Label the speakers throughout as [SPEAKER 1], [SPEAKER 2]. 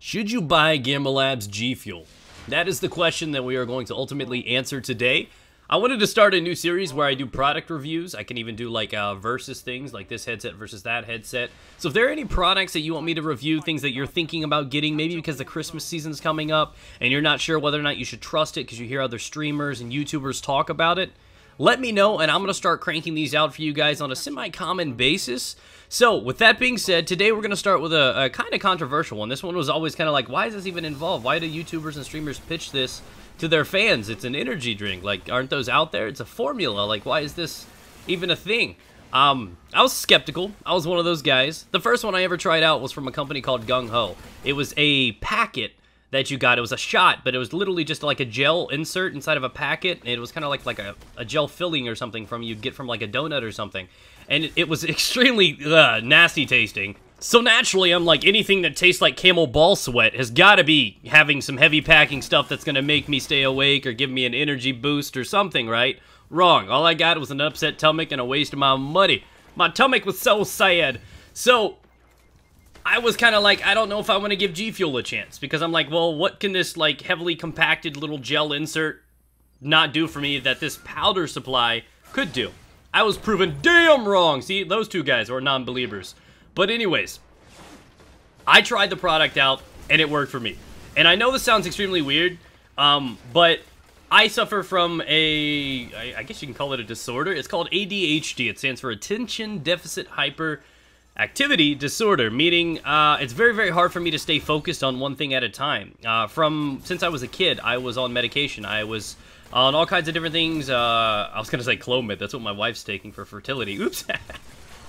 [SPEAKER 1] Should you buy Gamma Labs G Fuel? That is the question that we are going to ultimately answer today. I wanted to start a new series where I do product reviews. I can even do like versus things, like this headset versus that headset. So if there are any products that you want me to review, things that you're thinking about getting, maybe because the Christmas season's coming up and you're not sure whether or not you should trust it because you hear other streamers and YouTubers talk about it, let me know, and I'm going to start cranking these out for you guys on a semi-common basis. So, with that being said, today we're going to start with a kind of controversial one. This one was always kind of like, why is this even involved? Why do YouTubers and streamers pitch this to their fans? It's an energy drink. Like, aren't those out there? It's a formula. Like, why is this even a thing? I was skeptical. I was one of those guys. The first one I ever tried out was from a company called Gung Ho. It was a packet that you got. It was a shot, but it was literally just like a gel insert inside of a packet. It was kind of like a gel filling or something from you'd get from like a donut or something. And it was extremely nasty tasting. So naturally, I'm like, anything that tastes like camel ball sweat has got to be having some heavy packing stuff that's going to make me stay awake or give me an energy boost or something, right? Wrong. All I got was an upset stomach and a waste of my money. My stomach was so sad. So I was kind of like, I don't know if I want to give G Fuel a chance, because I'm like, well, what can this like heavily compacted little gel insert not do for me that this powder supply could do? I was proven damn wrong. See, those two guys were non-believers. But anyways, I tried the product out and it worked for me. And I know this sounds extremely weird, but I suffer from I guess you can call it a disorder. It's called ADHD. It stands for Attention Deficit Hyperactivity Disorder, meaning it's very, very hard for me to stay focused on one thing at a time. Since I was a kid, I was on medication. I was on all kinds of different things. I was going to say Clomid. That's what my wife's taking for fertility. Oops.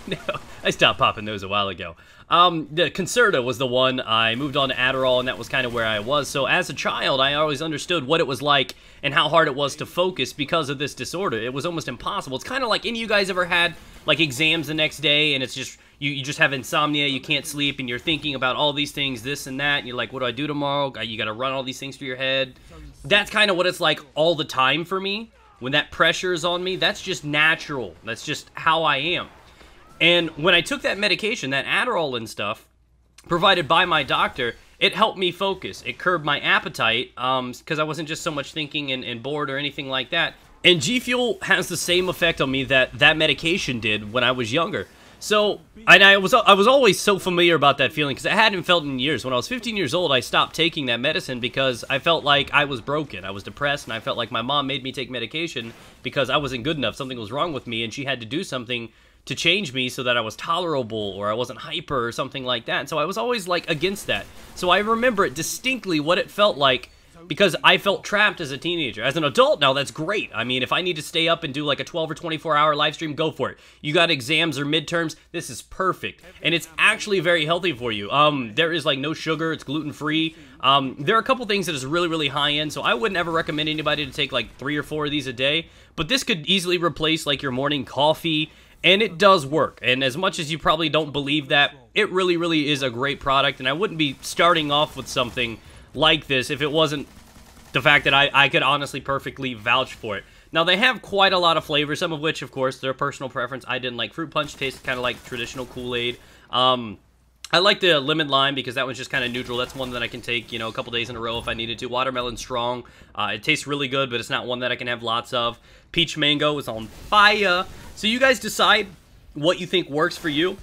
[SPEAKER 1] No, I stopped popping those a while ago. The Concerta was the one. I moved on to Adderall, and that was kind of where I was. So as a child, I always understood what it was like and how hard it was to focus because of this disorder. It was almost impossible. It's kind of like, any of you guys ever had like exams the next day, and it's just, you just have insomnia, you can't sleep, and you're thinking about all these things, this and that, and you're like, what do I do tomorrow? You got to run all these things through your head. That's kind of what it's like all the time for me. When that pressure is on me, that's just natural. That's just how I am. And when I took that medication, that Adderall and stuff, provided by my doctor, it helped me focus. It curbed my appetite, because I wasn't just so much thinking and bored or anything like that. And G Fuel has the same effect on me that that medication did when I was younger. So, and I was always so familiar about that feeling, because I hadn't felt it in years. When I was 15 years old, I stopped taking that medicine because I felt like I was broken. I was depressed, and I felt like my mom made me take medication because I wasn't good enough. Something was wrong with me, and she had to do something to change me so that I was tolerable or I wasn't hyper or something like that. So I was always like against that. So I remember it distinctly what it felt like, because I felt trapped as a teenager. As an adult now, that's great. I mean, if I need to stay up and do like a 12 or 24 hour live stream, go for it. You got exams or midterms, this is perfect. And it's actually very healthy for you. There is like no sugar, it's gluten-free. There are a couple things that is really, really high end, so I wouldn't ever recommend anybody to take like 3 or 4 of these a day. But this could easily replace like your morning coffee, and it does work. And as much as you probably don't believe that, it really, really is a great product. And I wouldn't be starting off with something like this if it wasn't the fact that I could honestly perfectly vouch for it. Now, they have quite a lot of flavors, some of which, of course, they're personal preference. I didn't like Fruit Punch. Tastes kind of like traditional Kool-Aid. I like the Lemon Lime because that one's just kind of neutral. That's one that I can take, you know, a couple days in a row if I needed to. Watermelon Strong. It tastes really good, but it's not one that I can have lots of. Peach Mango is on fire. So you guys decide what you think works for you.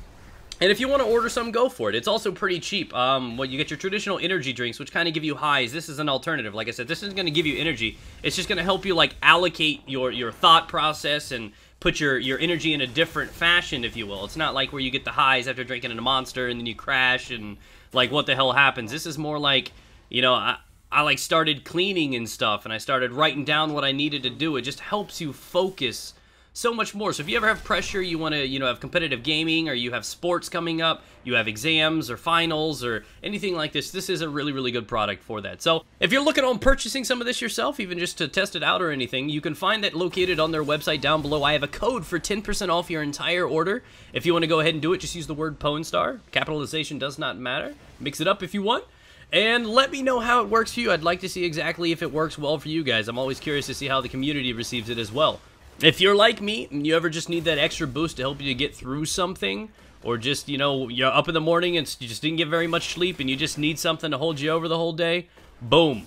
[SPEAKER 1] And if you want to order some, go for it. It's also pretty cheap. Well, you get your traditional energy drinks, which kind of give you highs. This is an alternative. Like I said, this isn't going to give you energy. It's just going to help you, like, allocate your thought process and put your energy in a different fashion, if you will. It's not like where you get the highs after drinking a Monster and then you crash and, like, what the hell happens. This is more like, you know, I like, started cleaning and stuff, and I started writing down what I needed to do. It just helps you focus so much more. So if you ever have pressure, you want to, you know, have competitive gaming, or you have sports coming up, you have exams or finals or anything like this, this is a really, really good product for that. So if you're looking on purchasing some of this yourself, even just to test it out or anything, you can find that located on their website down below. I have a code for 10% off your entire order. If you want to go ahead and do it, just use the word Pwnstar. Capitalization does not matter. Mix it up if you want. And let me know how it works for you. I'd like to see exactly if it works well for you guys. I'm always curious to see how the community receives it as well. If you're like me and you ever just need that extra boost to help you to get through something, or just, you know, you're up in the morning and you just didn't get very much sleep and you just need something to hold you over the whole day, boom.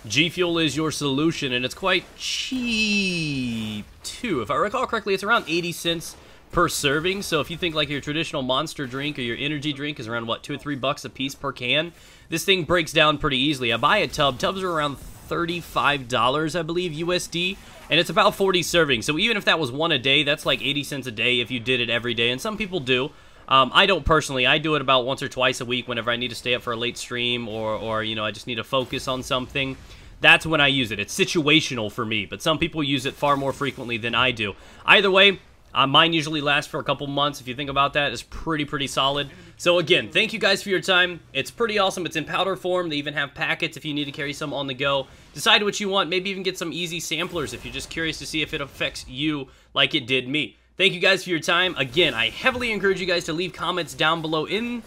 [SPEAKER 1] G Fuel is your solution, and it's quite cheap, too. If I recall correctly, it's around 80 cents per serving, so if you think like your traditional Monster drink or your energy drink is around, what, $2 or $3 a piece per can, this thing breaks down pretty easily. I buy a tub. Tubs are around $35, I believe, USD, and it's about 40 servings, so even if that was one a day, that's like 80 cents a day if you did it every day, and some people do. I don't personally. I do it about once or twice a week whenever I need to stay up for a late stream or you know, I just need to focus on something. That's when I use it. It's situational for me, but some people use it far more frequently than I do. Either way, mine usually lasts for a couple months. If you think about that, it's pretty solid. So again, thank you guys for your time. It's pretty awesome. It's in powder form. They even have packets if you need to carry some on the go. Decide what you want. Maybe even get some easy samplers if you're just curious to see if it affects you like it did me. Thank you guys for your time. Again, I heavily encourage you guys to leave comments down below in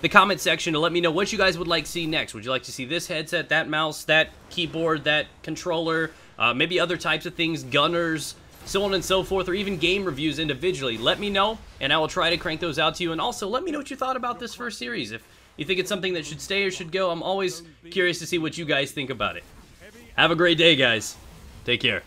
[SPEAKER 1] the comment section to let me know what you guys would like to see next. Would you like to see this headset, that mouse, that keyboard, that controller, maybe other types of things, gunners, so on and so forth, or even game reviews individually? Let me know, and I will try to crank those out to you. And also, let me know what you thought about this first series. If you think it's something that should stay or should go, I'm always curious to see what you guys think about it. Have a great day, guys. Take care.